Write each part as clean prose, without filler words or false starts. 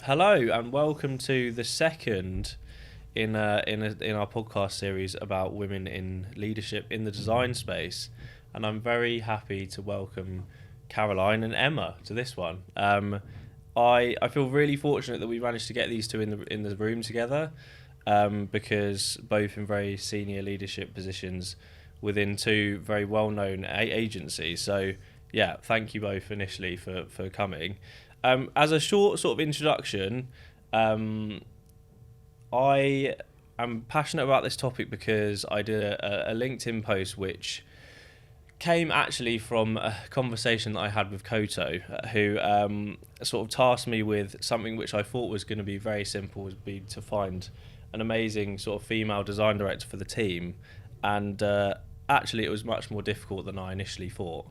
Hello and welcome to the second in our podcast series about women in leadership in the design space, and I'm very happy to welcome Caroline and Emma to this one. I feel really fortunate that we managed to get these two in the room together, because both in very senior leadership positions within two very well-known agencies. So yeah, thank you both initially for coming. As a short sort of introduction, I am passionate about this topic because I did a LinkedIn post which came actually from a conversation that I had with KOTO, who sort of tasked me with something which I thought was going to be very simple, would be to find an amazing sort of female design director for the team, and actually it was much more difficult than I initially thought.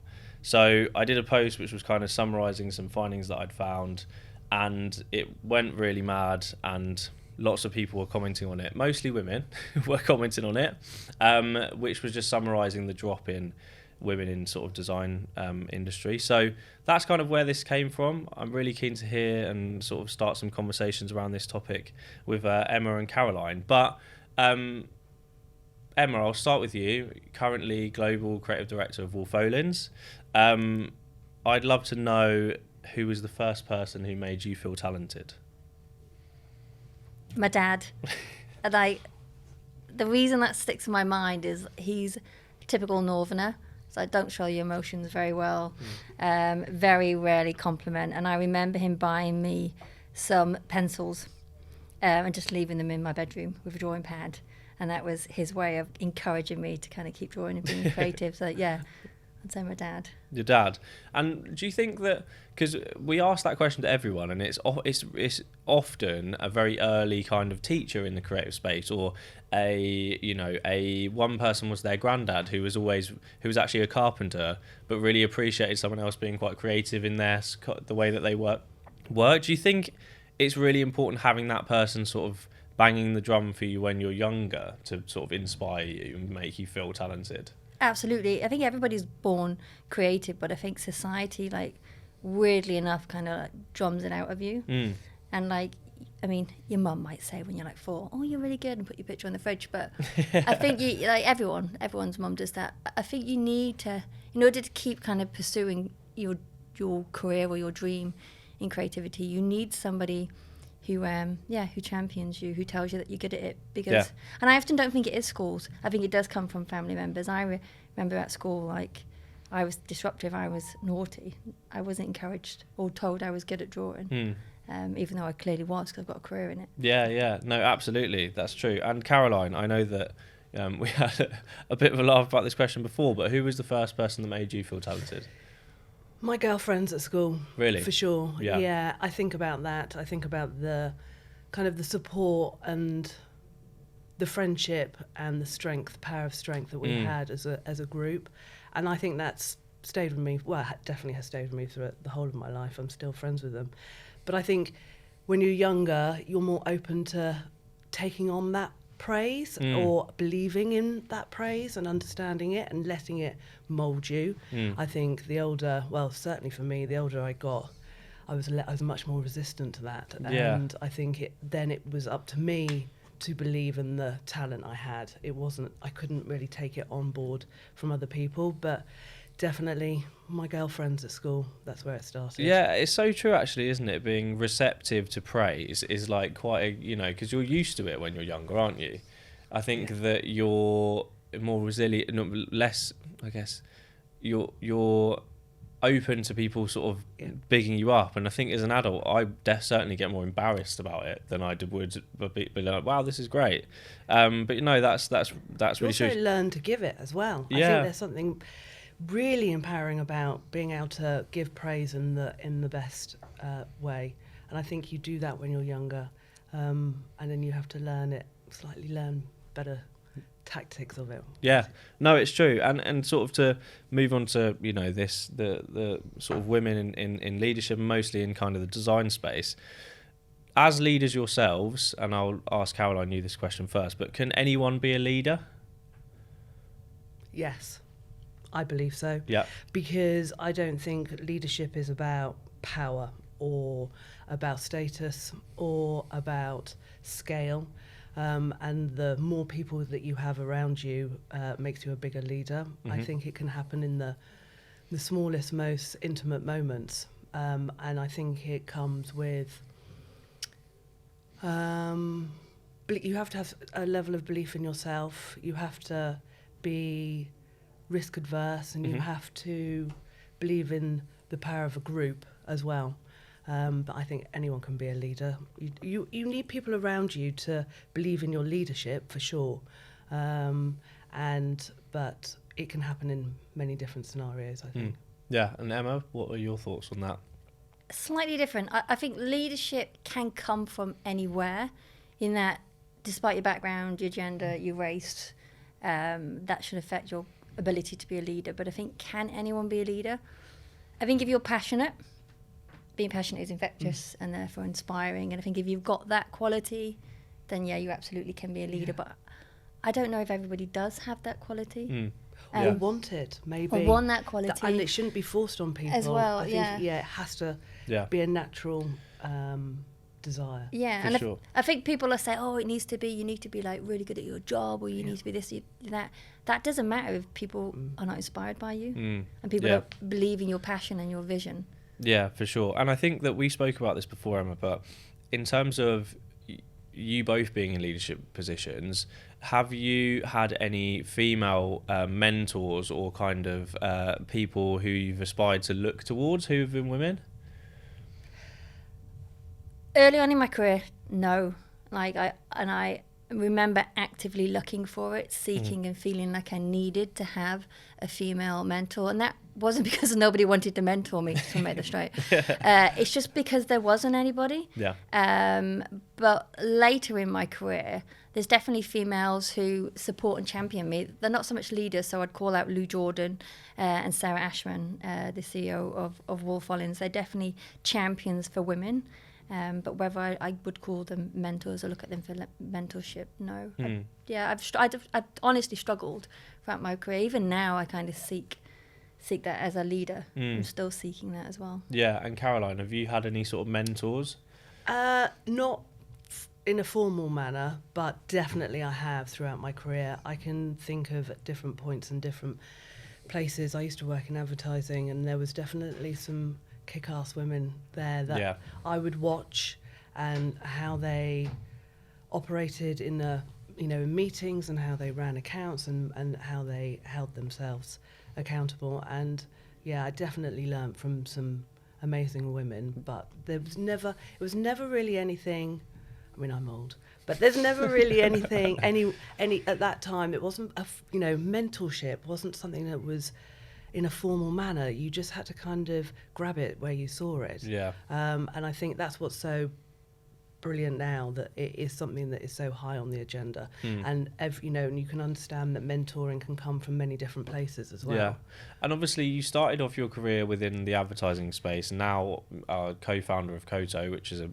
So I did a post which was kind of summarising some findings that I'd found, and it went really mad, and lots of people were commenting on it, mostly women were commenting on it, which was just summarising the drop in women in sort of design industry. So that's kind of where this came from. I'm really keen to hear and sort of start some conversations around this topic with Emma and Caroline. But Emma, I'll start with you. Currently Global Creative Director of Wolff Olins. I'd love to know who was the first person who made you feel talented. My dad. And the reason that sticks in my mind is he's a typical northerner, so I don't show your emotions very well. Very rarely compliment, and I remember him buying me some pencils and just leaving them in my bedroom with a drawing pad, and that was his way of encouraging me to kind of keep drawing and being creative. So yeah, I'd say my dad. Your dad. And do you think that, because we ask that question to everyone, and it's often a very early kind of teacher in the creative space, or a one person was their granddad who was actually a carpenter, but really appreciated someone else being quite creative in the way that they work. Do you think it's really important having that person sort of banging the drum for you when you're younger to sort of inspire you and make you feel talented? Absolutely. I think everybody's born creative, but I think society, weirdly enough, kind of drums it out of you. And your mum might say when you're 4, "Oh, you're really good," and put your picture on the fridge. But I think everyone's mum does that. I think you need to, in order to keep kind of pursuing your career or your dream in creativity, you need somebody who champions you, who tells you that you're good at it. Because, and I often don't think it is schools. I think it does come from family members. I remember at school, I was disruptive, I was naughty. I wasn't encouraged or told I was good at drawing, even though I clearly was, because I've got a career in it. Yeah, no, absolutely, that's true. And Caroline, I know that we had a bit of a laugh about this question before, but who was the first person that made you feel talented? My girlfriends at school. Really? For sure. Yeah, I think about that. I think about the kind of the support and the friendship and the power of strength that we had as a group. And I think that's stayed with me. Well, it definitely has stayed with me through the whole of my life. I'm still friends with them. But I think when you're younger, you're more open to taking on that praise or believing in that praise and understanding it and letting it mould you. I think certainly for me, the older I got, I was much more resistant to that. And I think it was up to me to believe in the talent I had. I couldn't really take it on board from other people, but definitely my girlfriends at school, that's where it started. Yeah, it's so true actually, isn't it? Being receptive to praise is quite because you're used to it when you're younger, aren't you? I think that you're more resilient, less, I guess, you're open to people sort of bigging you up, and I think as an adult I certainly get more embarrassed about it than I would be like, wow, this is great. But that's you really true. Also learn to give it as well. I think there's something really empowering about being able to give praise in the best way, and I think you do that when you're younger, and then you have to learn better tactics of it. Yeah, no, it's true. And sort of to move on to the sort of women in leadership, mostly in kind of the design space, as leaders yourselves, and I'll ask Caroline you this question first, but can anyone be a leader? Yes, I believe so. Yeah. Because I don't think leadership is about power or about status or about scale. And the more people that you have around you makes you a bigger leader. I think it can happen in the smallest, most intimate moments. And I think it comes with... you have to have a level of belief in yourself. You have to be risk adverse, and you have to believe in the power of a group as well. But I think anyone can be a leader. You need people around you to believe in your leadership, for sure. But it can happen in many different scenarios, I think. Yeah, and Emma, what are your thoughts on that? Slightly different. I think leadership can come from anywhere, in that despite your background, your gender, your race, that should affect your ability to be a leader. But I think, can anyone be a leader? I think if you're passionate, being passionate is infectious and therefore inspiring. And I think if you've got that quality, then yeah, you absolutely can be a leader. But I don't know if everybody does have that quality. Or want it, maybe. Or want that quality. And it shouldn't be forced on people. As well, I think, it has to be a natural desire. Yeah, and sure. I think people are saying, oh, you need to be like really good at your job, or you need to be this, that. That doesn't matter if people are not inspired by you and people don't believe in your passion and your vision. Yeah, for sure. And I think that we spoke about this before, Emma, but in terms of you both being in leadership positions, have you had any female mentors or kind of people who you've aspired to look towards who have been women? Early on in my career, no. I remember actively looking for it, seeking and feeling like I needed to have a female mentor. And that wasn't because nobody wanted to mentor me, to make that straight. It's just because there wasn't anybody. Yeah. But later in my career, there's definitely females who support and champion me. They're not so much leaders, so I'd call out Lou Jordan and Sarah Ashman, the CEO of Wolff Olins. They're definitely champions for women. But whether I would call them mentors or look at them for mentorship, no. I've honestly struggled throughout my career. Even now, I kind of seek that as a leader. I'm still seeking that as well. Yeah, and Caroline, have you had any sort of mentors? Not in a formal manner, but definitely I have throughout my career. I can think of at different points and different places. I used to work in advertising, and there was definitely some kick-ass women there that I would watch, and how they operated in meetings, and how they ran accounts, and how they held themselves accountable. And I definitely learned from some amazing women, but it was never really anything. I mean, I'm old, but there's never really anything any at that time. It wasn't mentorship wasn't something that was in a formal manner. You just had to kind of grab it where you saw it. Yeah. And I think that's what's so brilliant now, that it is something that is so high on the agenda. And and you can understand that mentoring can come from many different places as well. Yeah. And obviously you started off your career within the advertising space, and now are co-founder of KOTO, which is a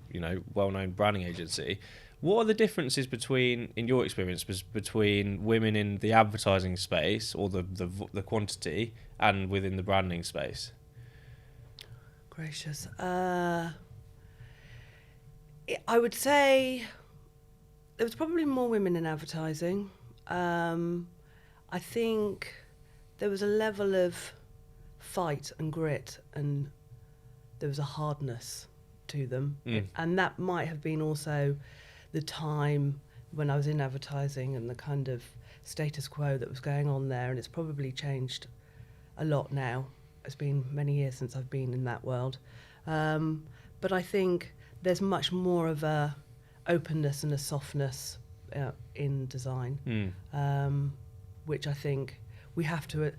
well-known branding agency. What are the differences in your experience, between women in the advertising space, or the quantity, and within the branding space? Gracious. I would say there was probably more women in advertising. I think there was a level of fight and grit, and there was a hardness to them. And that might have been also the time when I was in advertising, and the kind of status quo that was going on there. And it's probably changed a lot now. It's been many years since I've been in that world. But I think there's much more of a openness and a softness in design, which I think we have to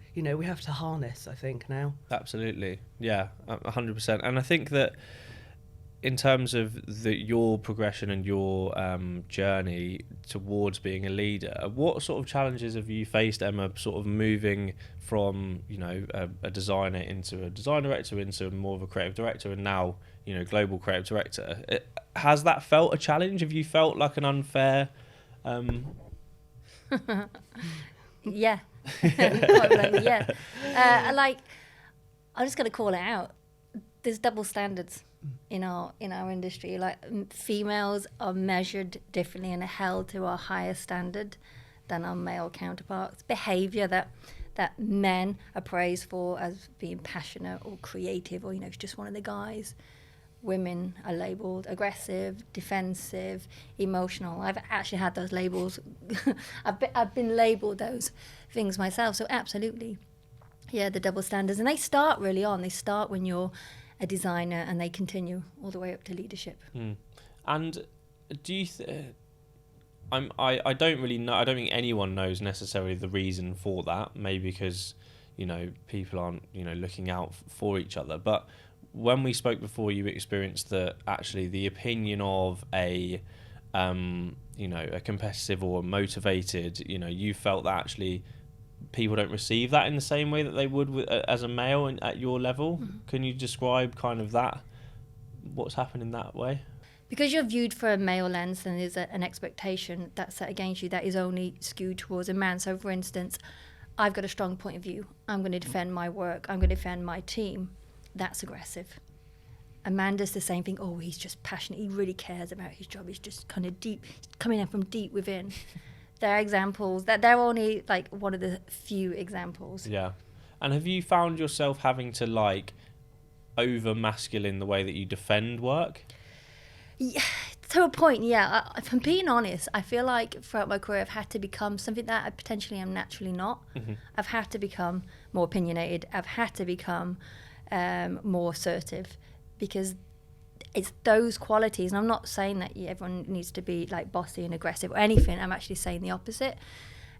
harness, I think, now. Absolutely. Yeah, 100%. And I think that in terms of your progression and your journey towards being a leader, what sort of challenges have you faced, Emma, sort of moving from a designer into a design director, into more of a creative director, and now global creative director? Has that felt a challenge? Have you felt like an unfair? Yeah. Yeah. I'm just going to call it out. There's double standards. in our industry. Like females are measured differently and are held to a higher standard than our male counterparts. Behaviour that men are praised for as being passionate or creative, or it's just one of the guys. Women are labelled aggressive, defensive, emotional. I've actually had those labels. I've been labelled those things myself. So absolutely, yeah, the double standards, and they start really on. They start when you're a designer, and they continue all the way up to leadership. And do you? I don't really know. I don't think anyone knows necessarily the reason for that. Maybe because people aren't looking out for each other, but when we spoke before, you experienced that actually the opinion of a competitive or motivated, you felt that actually people don't receive that in the same way that they would as a male and at your level. Mm-hmm. Can you describe kind of that, what's happened in that way? Because you're viewed for a male lens, and there's an expectation that's set against you that is only skewed towards a man. So for instance, I've got a strong point of view. I'm going to defend my work. I'm going to defend my team. That's aggressive. A man does the same thing. Oh, he's just passionate. He really cares about his job. He's just kind of deep, coming in from deep within. There are examples. They're only like one of the few examples. Yeah. And have you found yourself having to like over masculine the way that you defend work? Yeah, to a point, yeah. If I'm being honest, I feel like throughout my career I've had to become something that I potentially am naturally not. Mm-hmm. I've had to become more opinionated. I've had to become more assertive, because it's those qualities, and I'm not saying that everyone needs to be like bossy and aggressive or anything. I'm actually saying the opposite.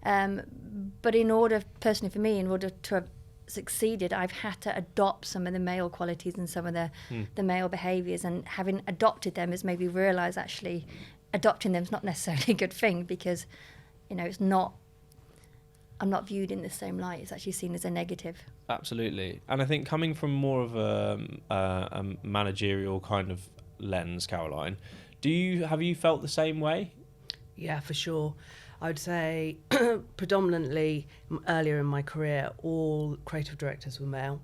But in order, personally for me, in order to have succeeded, I've had to adopt some of the male qualities and some of the male behaviours, and having adopted them has made me realise actually adopting them is not necessarily a good thing, because it's not, I'm not viewed in the same light. It's actually seen as a negative. Absolutely. And I think coming from more of a managerial kind of lens, Caroline, have you felt the same way? Yeah, for sure. I would say predominantly earlier in my career, all creative directors were male.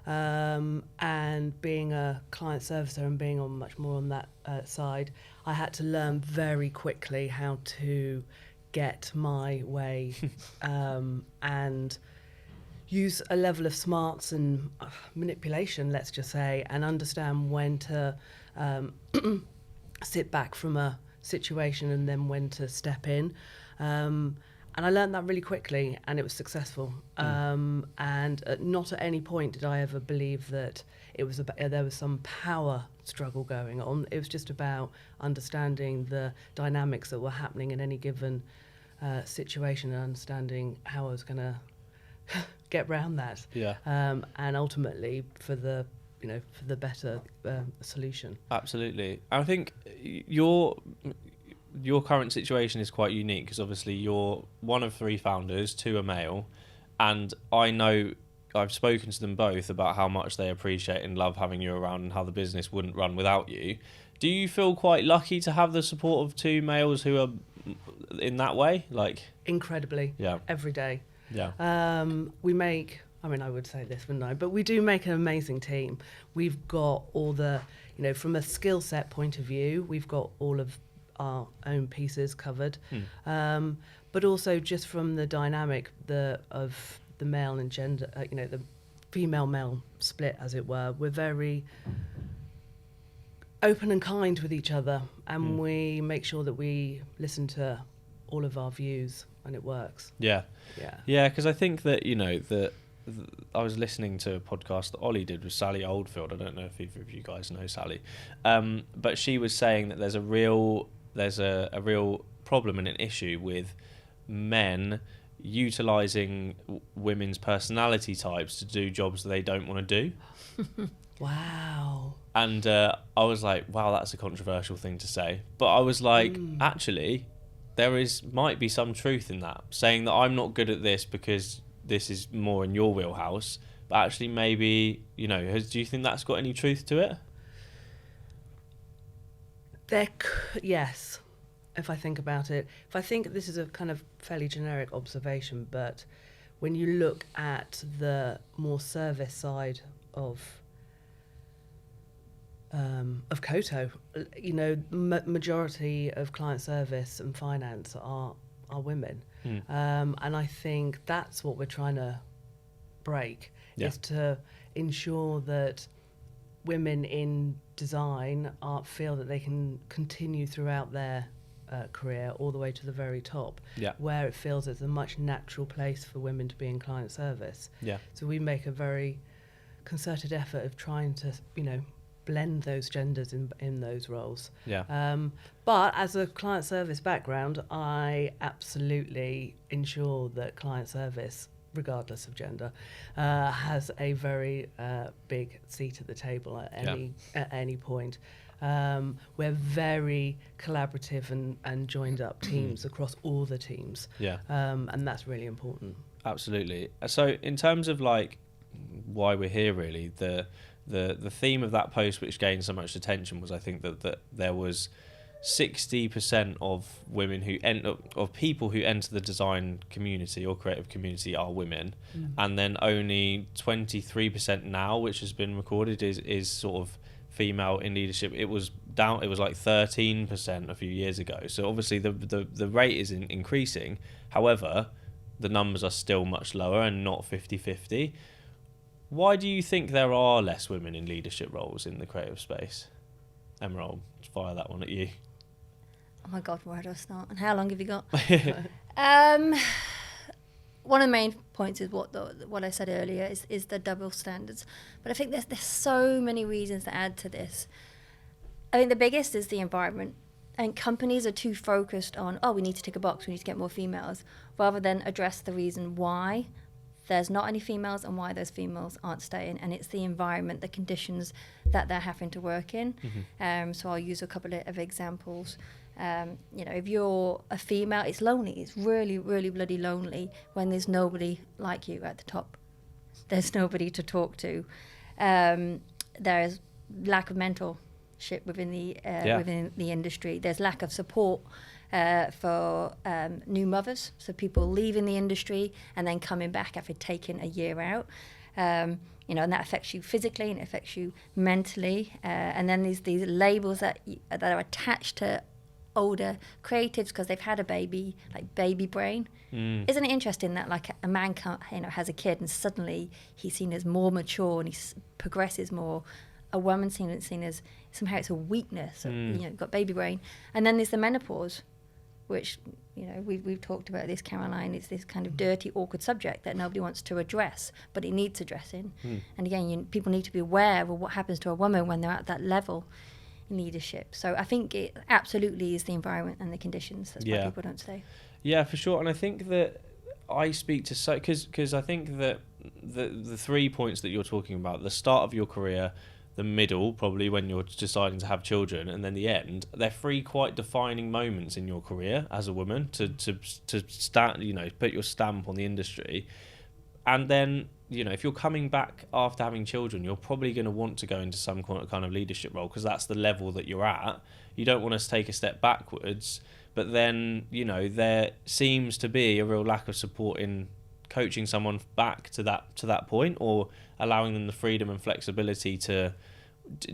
And being a client servicer and being on much more on that side, I had to learn very quickly how to get my way and use a level of smarts and manipulation, let's just say, and understand when to sit back from a situation and then when to step in. And I learned that really quickly, and it was successful. And not at any point did I ever believe that it was there was some power struggle going on. It was just about understanding the dynamics that were happening in any given situation and understanding how I was going to get around that. Yeah. And ultimately for the better solution. Absolutely. I think your current situation is quite unique, because obviously you're one of 3 founders, 2 are male, and I know I've spoken to them both about how much they appreciate and love having you around and how the business wouldn't run without you. Do you feel quite lucky to have the support of 2 males who are in that way? Like, incredibly. Yeah. Every day. Yeah. We make, I would say this, wouldn't I? But we do make an amazing team. We've got all the, from a skill set point of view, we've got all of our own pieces covered. But also just from the dynamic of the male and gender, the female-male split, as it were, we're very open and kind with each other, and we make sure that we listen to all of our views, and it works. Yeah, because I think that I was listening to a podcast that Ollie did with Sally Oldfield. I don't know if either of you guys know Sally, but she was saying that there's a real problem and an issue with men utilising women's personality types to do jobs that they don't want to do. Wow. And I was like, wow, that's a controversial thing to say. But I was like, actually, might be some truth in that, saying that I'm not good at this because this is more in your wheelhouse. But actually, maybe, do you think that's got any truth to it? Yes, if I think about it. If I think this is a kind of fairly generic observation, but when you look at the more service side of of KOTO. You know, majority of client service and finance are women, and I think that's what we're trying to break, is to ensure that women in design feel that they can continue throughout their career all the way to the very top, where it feels it's a much natural place for women to be in client service. So we make a very concerted effort of trying to, you know, blend those genders in those roles. But as a client service background, I absolutely ensure that client service, regardless of gender, has a very big seat at the table at any point. We're very collaborative and joined up teams across all the teams. And that's really important. Absolutely. So in terms of like why we're here, really, the theme of that post which gained so much attention was, I think, that there was 60% of women of people who enter the design community or creative community are women, and then only 23% now, which has been recorded, is sort of female in leadership. It was like 13% a few years ago. So obviously the rate is increasing. However, the numbers are still much lower and not 50-50. Why do you think there are less women in leadership roles in the creative space? Emerald, fire that one at you. Oh my God, where do I start? And how long have you got? One of the main points is what I said earlier is the double standards. But I think there's so many reasons to add to this. I think the biggest is the environment. I think companies are too focused on, we need to tick a box, we need to get more females, rather than address the reason why there's not any females and why those females aren't staying. And it's the environment, the conditions that they're having to work in. So I'll use a couple of examples. You know, if you're a female, it's lonely. It's really, really bloody lonely when there's nobody like you at the top. There's nobody to talk to. There's lack of mentorship within the industry. There's lack of support for new mothers, so people leaving the industry and then coming back after taking a year out. You know, and that affects you physically and it affects you mentally. And then these labels that are attached to older creatives because they've had a baby, like baby brain. Isn't it interesting that like a man has a kid and suddenly he's seen as more mature and he progresses more? A woman's seen as somehow it's a weakness. You know, got baby brain. And then there's the menopause, which, you know, we've talked about this, Caroline. It's this kind of dirty, awkward subject that nobody wants to address, but it needs addressing. And again, people need to be aware of what happens to a woman when they're at that level in leadership. So I think it absolutely is the environment and the conditions. That's why people don't stay. Yeah, for sure. And I think that I speak to because I think that the 3 points that you're talking about, the start of your career, the middle, probably when you're deciding to have children, and then the end, they're 3 quite defining moments in your career as a woman to start, you know, put your stamp on the industry. And then, you know, if you're coming back after having children, you're probably going to want to go into some kind of leadership role because that's the level that you're at. You don't want to take a step backwards, but then, you know, there seems to be a real lack of support in coaching someone back to that point, or allowing them the freedom and flexibility to.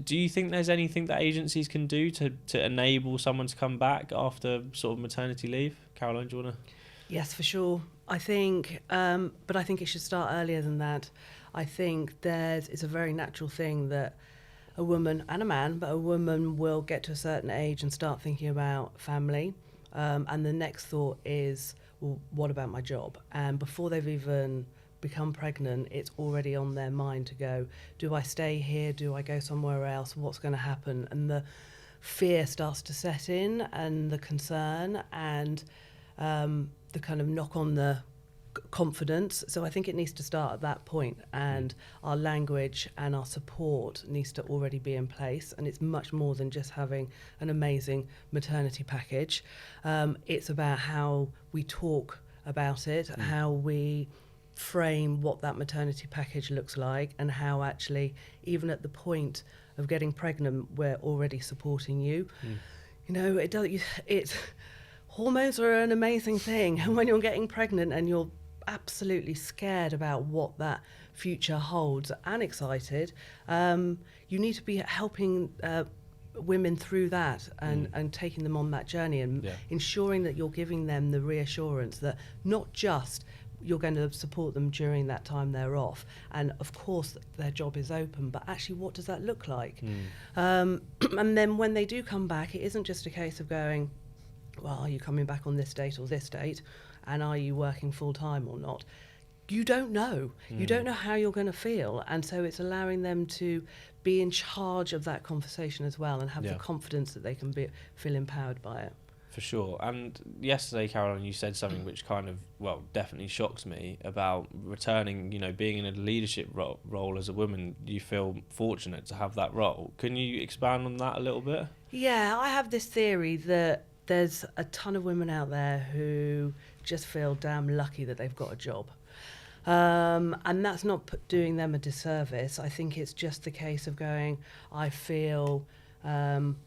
Do you think there's anything that agencies can do to enable someone to come back after sort of maternity leave? Caroline, do you want to? Yes, for sure. I think, but I think it should start earlier than that. I think it's a very natural thing that a woman and a man, but a woman will get to a certain age and start thinking about family. And the next thought is, well, what about my job? And before they've even become pregnant, it's already on their mind to go, do I stay here? Do I go somewhere else? What's going to happen? And the fear starts to set in, and the concern, and the kind of knock on the confidence. So I think it needs to start at that point, and our language and our support needs to already be in place. And it's much more than just having an amazing maternity package. It's about how we talk about it, how we frame what that maternity package looks like, and how actually even at the point of getting pregnant we're already supporting you. You know, hormones are an amazing thing, and when you're getting pregnant and you're absolutely scared about what that future holds and excited, you need to be helping women through that and taking them on that journey and ensuring that you're giving them the reassurance that not just you're going to support them during that time they're off, and of course their job is open, but actually what does that look like? And then when they do come back, it isn't just a case of going, well, are you coming back on this date or this date, and are you working full time or not? You don't know. You don't know how you're going to feel, and so it's allowing them to be in charge of that conversation as well, and have the confidence that they can feel empowered by it. For sure. And yesterday, Caroline, you said something which kind of, well, definitely shocks me about returning, you know, being in a leadership role as a woman. You feel fortunate to have that role. Can you expand on that a little bit? Yeah, I have this theory that there's a ton of women out there who just feel damn lucky that they've got a job. And that's not doing them a disservice. I think it's just the case of going, I feel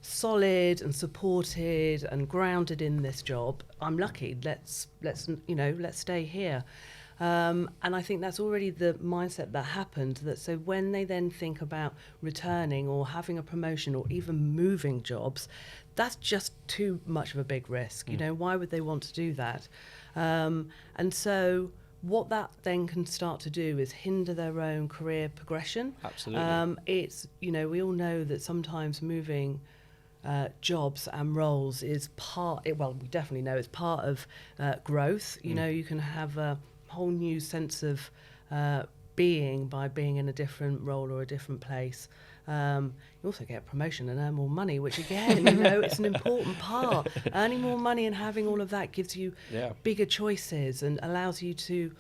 solid and supported and grounded in this job. I'm lucky. Let's stay here. And I think that's already the mindset that happened. That so when they then think about returning or having a promotion or even moving jobs, that's just too much of a big risk. You know, why would they want to do that? And so what that then can start to do is hinder their own career progression. Absolutely. It's, you know, we all know that sometimes moving jobs and roles is we definitely know it's part of growth. You know, you can have a whole new sense of being by being in a different role or a different place. You also get a promotion and earn more money, which again, you know, it's an important part. Earning more money and having all of that gives you bigger choices and allows you to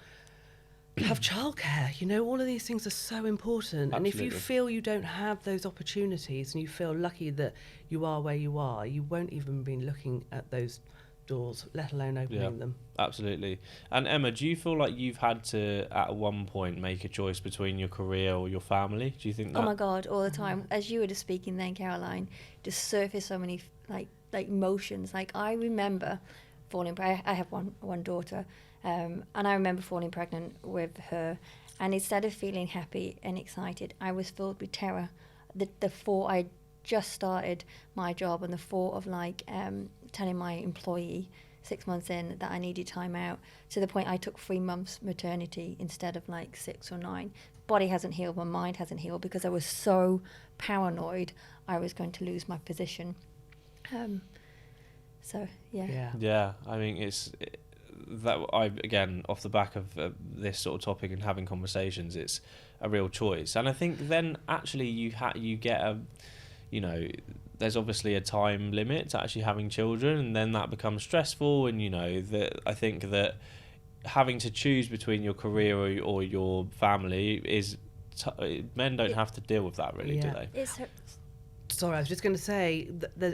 have childcare. You know, all of these things are so important. Absolutely. And if you feel you don't have those opportunities and you feel lucky that you are where you are, you won't even be looking at those doors, let alone opening them. Absolutely. And Emma, do you feel like you've had to at one point make a choice between your career or your family? Do you think that? Oh my God, all the time. As you were just speaking then, Caroline, just surfaced so many like emotions. Like I remember falling pregnant. I have one daughter, and I remember falling pregnant with her, and instead of feeling happy and excited, I was filled with terror. The thought I just started my job, and the thought of telling my employee 6 months in that I needed time out, to the point I took 3 months maternity instead of 6 or 9. Body hasn't healed, my mind hasn't healed, because I was so paranoid I was going to lose my position. Yeah, I mean, again, off the back of this sort of topic and having conversations, it's a real choice. And I think then actually you get there's obviously a time limit to actually having children, and then that becomes stressful. And I think that having to choose between your career or your family is men don't have to deal with that really, do they? Sorry, I was just going to say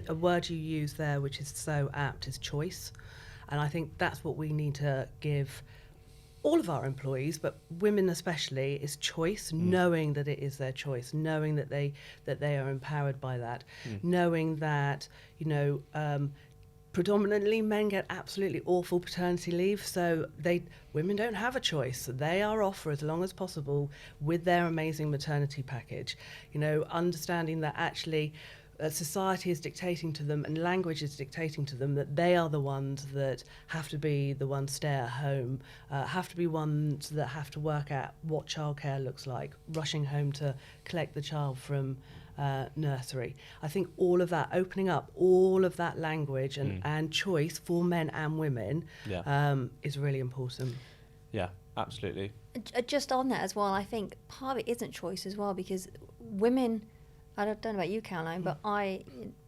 a word you use there which is so apt is choice, and I think that's what we need to give all of our employees, but women especially, is choice, knowing that it is their choice, knowing that they are empowered by that, knowing that, predominantly men get absolutely awful paternity leave, so women don't have a choice. They are off for as long as possible with their amazing maternity package. Understanding that actually society is dictating to them and language is dictating to them that they are the ones that have to be the ones stay at home, have to be ones that have to work out what childcare looks like, rushing home to collect the child from nursery. I think all of that, opening up all of that language and choice for men and women is really important. Yeah, absolutely. Just on that as well, I think part of it isn't choice as well, because women, I don't know about you, Caroline, but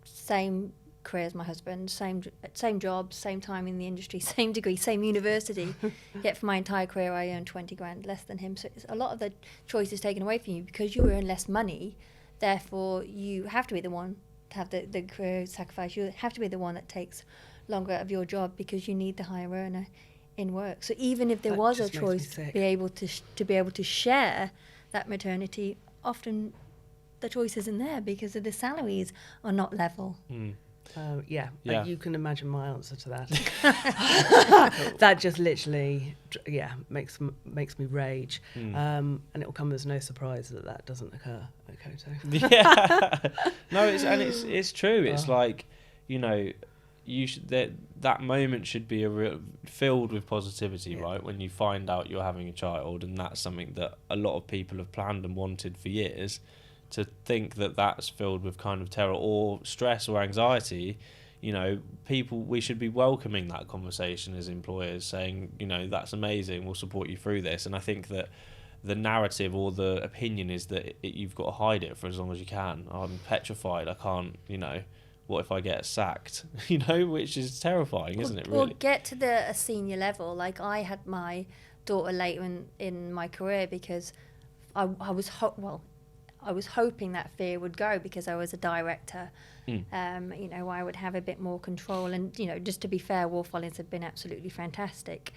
same career as my husband, same job, same time in the industry, same degree, same university. Yet for my entire career, I earned 20 grand less than him. So a lot of the choice is taken away from you because you earn less money. Therefore, you have to be the one to have the career sacrifice. You have to be the one that takes longer out of your job because you need the higher earner in work. So even if there was a choice to be able to share that maternity, often the choice isn't there because of the salaries are not level. You can imagine my answer to that. That just literally, makes me rage, and it will come as no surprise that doesn't occur at KOTO. No, it's true. It's like, you should that moment should be filled with positivity, right? When you find out you're having a child, and that's something that a lot of people have planned and wanted for years. To think that that's filled with kind of terror or stress or anxiety, we should be welcoming that conversation as employers, saying, that's amazing, we'll support you through this. And I think that the narrative or the opinion is that you've got to hide it for as long as you can. I'm petrified, I can't, what if I get sacked? Which is terrifying, isn't it, really? Or get to a senior level. Like, I had my daughter later in my career because I was hoping that fear would go because I was a director. I would have a bit more control. And, just to be fair, Wolff Olins have been absolutely fantastic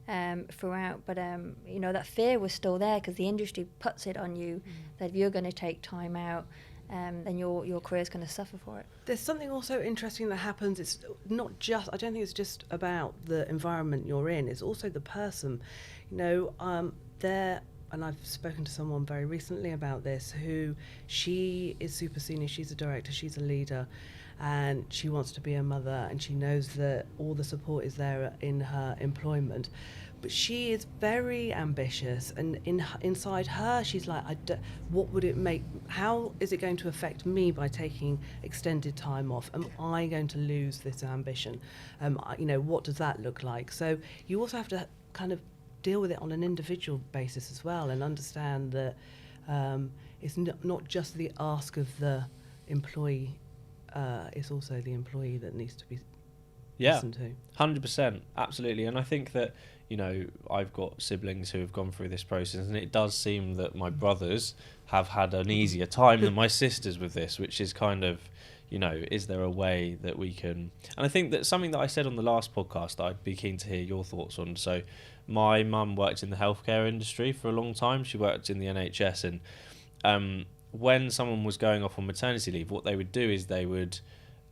throughout. But, that fear was still there because the industry puts it on you that if you're going to take time out, then your career's going to suffer for it. There's something also interesting that happens. It's not just, I don't think it's just about the environment you're in. It's also the person. And I've spoken to someone very recently about this, who she is super senior, she's a director, she's a leader, and she wants to be a mother, and she knows that all the support is there in her employment. But she is very ambitious, and inside her, she's like, how is it going to affect me by taking extended time off? Am I going to lose this ambition? What does that look like? So you also have to kind of deal with it on an individual basis as well, and understand that it's not just the ask of the employee, it's also the employee that needs to be listened to. 100%, absolutely. And I think that, I've got siblings who have gone through this process, and it does seem that my brothers have had an easier time than my sisters with this, which is kind of, is there a way that we can... And I think that something that I said on the last podcast that I'd be keen to hear your thoughts on. So my mum worked in the healthcare industry for a long time. She worked in the NHS, and when someone was going off on maternity leave, what they would do is they would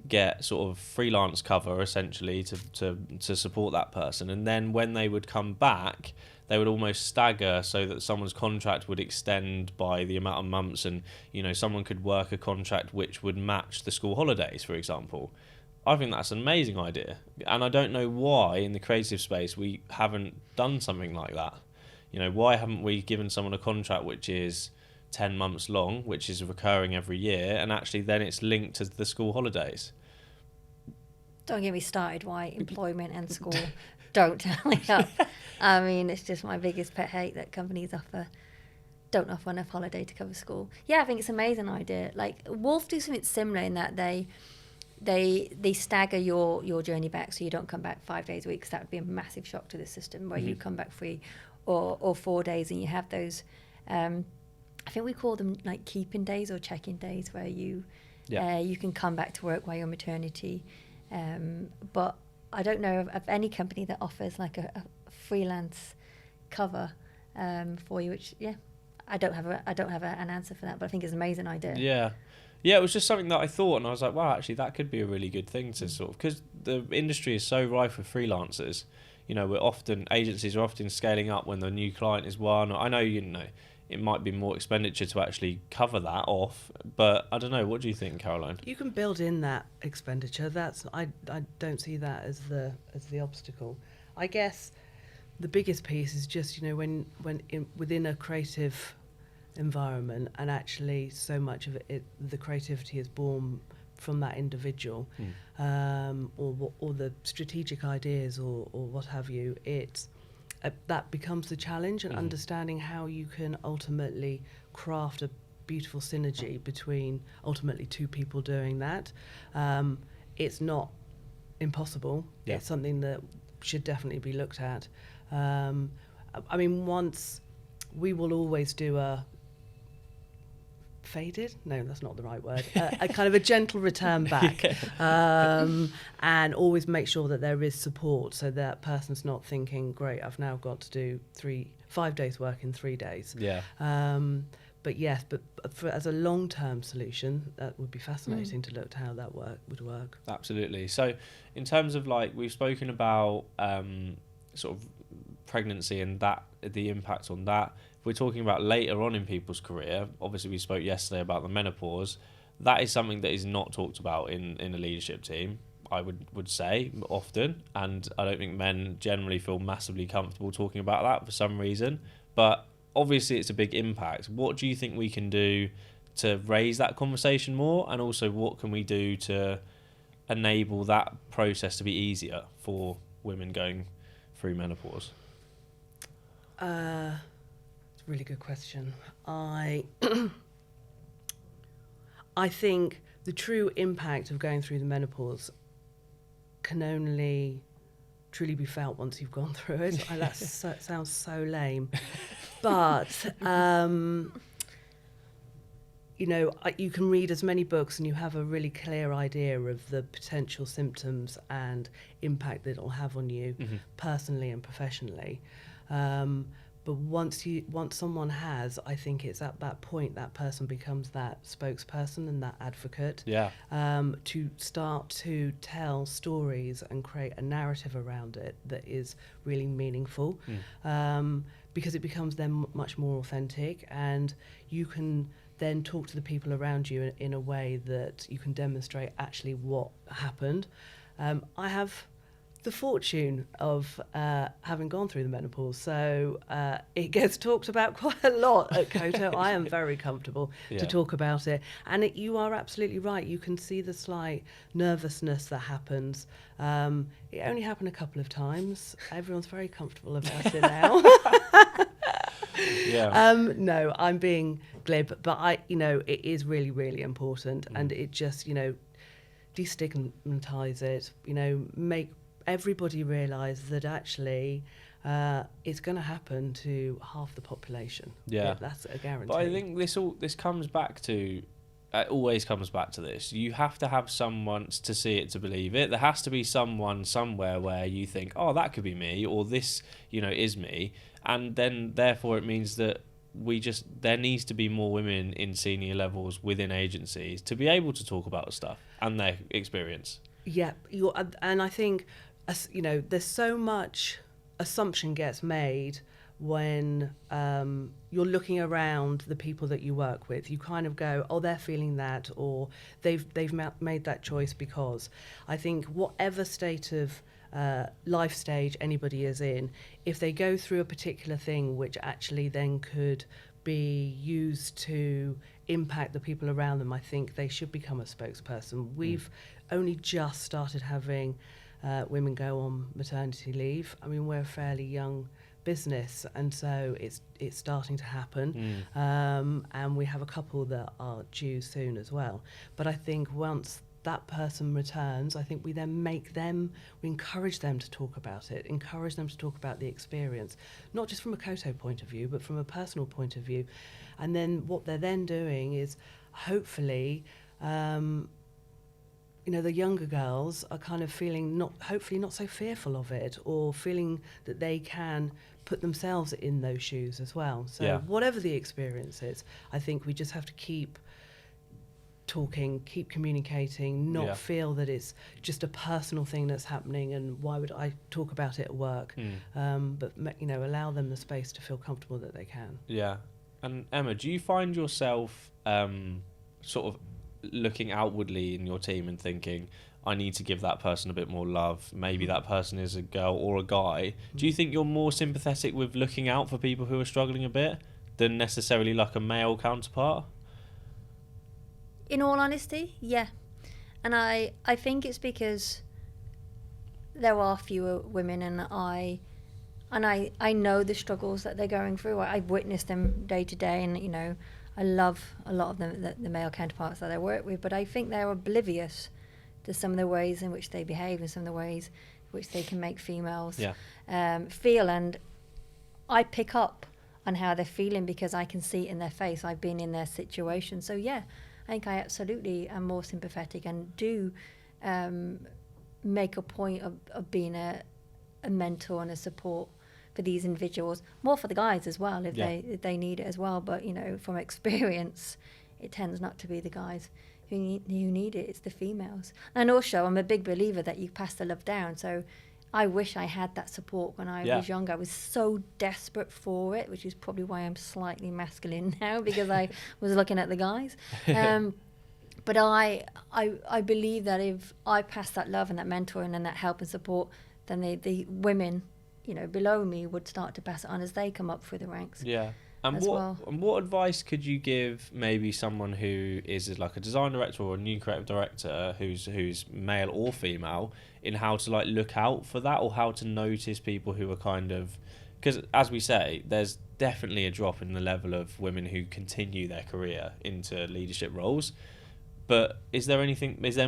get sort of freelance cover, essentially, to support that person. And then when they would come back, they would almost stagger so that someone's contract would extend by the amount of months, and someone could work a contract which would match the school holidays, for example. I think that's an amazing idea, and I don't know why in the creative space we haven't done something like that. Why haven't we given someone a contract which is 10 months long, which is recurring every year, and actually then it's linked to the school holidays? Don't get me started why employment and school don't tally up. I mean, it's just my biggest pet hate that companies don't offer enough holiday to cover school. Yeah, I think it's an amazing idea. Like, Wolff do something similar in that they stagger your journey back, so you don't come back 5 days a week, because that would be a massive shock to the system, where you come back 3 or 4 days, and you have those I think we call them like keeping days or check-in days, where you can come back to work while you're on maternity. But I don't know of any company that offers like a freelance cover for you, which I don't have an answer for that, but I think it's an amazing idea. Yeah, it was just something that I thought, and I was like, wow, actually that could be a really good thing to sort of, because the industry is so rife with freelancers. Agencies are often scaling up when the new client is won. I know, it might be more expenditure to actually cover that off, but I don't know. What do you think, Caroline? You can build in that expenditure. I don't see that as the obstacle. I guess the biggest piece is just within a creative environment, and actually so much of it, the creativity is born from that individual, or the strategic ideas or what have you. That becomes the challenge, and understanding how you can ultimately craft a beautiful synergy between ultimately two people doing that. It's not impossible. It's something that should definitely be looked at. Once we will always do a faded? No, that's not the right word. A kind of a gentle return back, and always make sure that there is support, so that person's not thinking, great, I've now got to do 5 days work in 3 days. yes, but as a long-term solution, that would be fascinating to look at how that would work. Absolutely. So in terms of like, we've spoken about sort of pregnancy and that the impact on that. If we're talking about later on in people's career, obviously we spoke yesterday about the menopause. That is something that is not talked about in a leadership team, I would say, often, and I don't think men generally feel massively comfortable talking about that for some reason. But obviously it's a big impact. What do you think we can do to raise that conversation more, and also what can we do to enable that process to be easier for women going through menopause? It's a really good question. I think the true impact of going through the menopause can only truly be felt once you've gone through it. That sounds so lame. But, you can read as many books and you have a really clear idea of the potential symptoms and impact that it'll have on you personally and professionally. But once someone has, I think it's at that point that person becomes that spokesperson and that advocate to start to tell stories and create a narrative around it that is really meaningful, because it becomes then much more authentic, and you can then talk to the people around you in a way that you can demonstrate actually what happened. I have the fortune of having gone through the menopause, so it gets talked about quite a lot at KOTO. I am very comfortable to talk about it, and you are absolutely right. You can see the slight nervousness that happens. It only happened a couple of times. Everyone's very comfortable about it now. No, I'm being glib, but it is really, really important, and it just destigmatize it. Make everybody realise that actually it's going to happen to half the population. Yeah, that's a guarantee. But I think this comes back to, it always comes back to this. You have to have someone to see it to believe it. There has to be someone somewhere where you think, oh, that could be me, or this, is me, and then therefore it means that there needs to be more women in senior levels within agencies to be able to talk about stuff and their experience. Yeah, and I think, there's so much assumption gets made when you're looking around the people that you work with. You kind of go, oh, they're feeling that, or they've made that choice because. I think whatever state of life stage anybody is in, if they go through a particular thing which actually then could be used to impact the people around them, I think they should become a spokesperson. We've only just started having women go on maternity leave. I mean, we're a fairly young business, and so it's starting to happen, and we have a couple that are due soon as well. But I think once that person returns, I think we then we encourage them to talk about it, encourage them to talk about the experience, not just from a KOTO point of view, but from a personal point of view. And then what they're then doing is hopefully the younger girls are kind of feeling hopefully not so fearful of it, or feeling that they can put themselves in those shoes as well. So whatever the experience is, I think we just have to keep talking, keep communicating, not feel that it's just a personal thing that's happening and why would I talk about it at work, but allow them the space to feel comfortable that they can. Yeah. And Emma, do you find yourself sort of looking outwardly in your team and thinking, I need to give that person a bit more love, maybe that person is a girl or a guy? Do you think you're more sympathetic with looking out for people who are struggling a bit than necessarily like a male counterpart? In all honesty, yeah. And I think it's because there are fewer women, and I know the struggles that they're going through. I've witnessed them day to day, and I love a lot of them, the male counterparts that I work with, but I think they're oblivious to some of the ways in which they behave and some of the ways in which they can make females feel. And I pick up on how they're feeling because I can see it in their face. I've been in their situation. So yeah, I think I absolutely am more sympathetic and do make a point of being a mentor and a support for these individuals, more for the guys as well if Yeah. they need it as well. But you know, from experience, it tends not to be the guys who need it. It's the females. And also, I'm a big believer that you pass the love down. So I wish I had that support when I was younger. I was so desperate for it, which is probably why I'm slightly masculine now, because I was looking at the guys. But I believe that if I pass that love and that mentoring and that help and support, then the women, you know, below me would start to pass it on as they come up through the ranks. Yeah. And what advice could you give maybe someone who is like a design director or a new creative director who's male or female, in how to like look out for that, or how to notice people who are kind of, because as we say, there's definitely a drop in the level of women who continue their career into leadership roles. But is there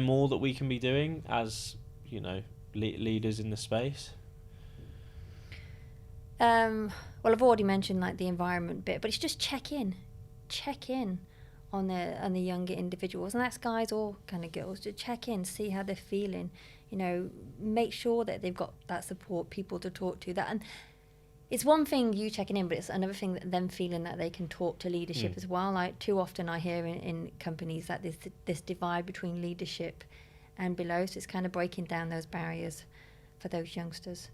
more that we can be doing as, you know, leaders in the space? Well, I've already mentioned like the environment bit, but it's just check in on the younger individuals, and that's guys or kind of girls. Just check in, see how they're feeling. You know, make sure that they've got that support, people to talk to. That, and it's one thing you checking in, but it's another thing that them feeling that they can talk to leadership as well. Like too often I hear in companies that there's this divide between leadership and below, so it's kind of breaking down those barriers for those youngsters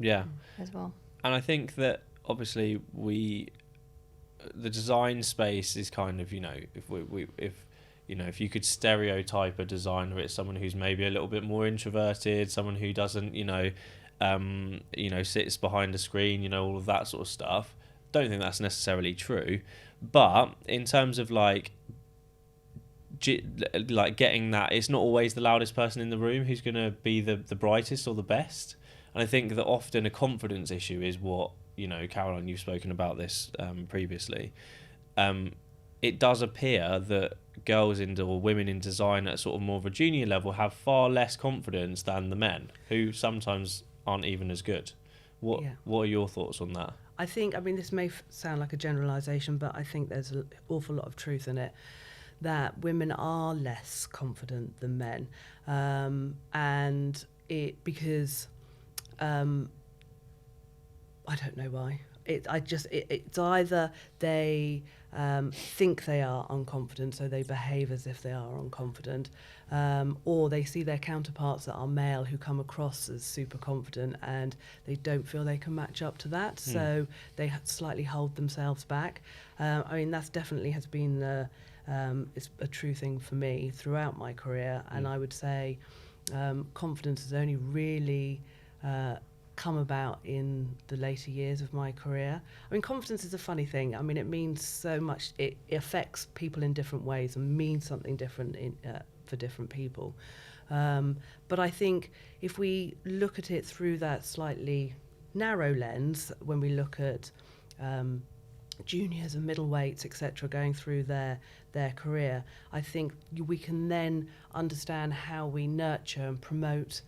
as well. And I think that obviously the design space is kind of, you know, if you could stereotype a designer, it's someone who's maybe a little bit more introverted, someone who doesn't, sits behind a screen, you know, all of that sort of stuff. Don't think that's necessarily true. But in terms of like getting that, it's not always the loudest person in the room who's going to be the brightest or the best. And I think that often a confidence issue is what, you know, Caroline, you've spoken about this previously. It does appear that girls or women in design at sort of more of a junior level have far less confidence than the men, who sometimes aren't even as good. What are your thoughts on that? I think, I mean, this may sound like a generalisation, but I think there's an awful lot of truth in it, that women are less confident than men. Because I don't know why. It's either they think they are unconfident, so they behave as if they are unconfident, or they see their counterparts that are male who come across as super confident, and they don't feel they can match up to that, so they slightly hold themselves back. I mean, that's definitely has been it's a true thing for me throughout my career, and I would say confidence has only really come about in the later years of my career. I mean, confidence is a funny thing. I mean, it means so much. It affects people in different ways and means something different for different people. But I think if we look at it through that slightly narrow lens, when we look at juniors and middleweights, etc., going through their career, I think we can then understand how we nurture and promote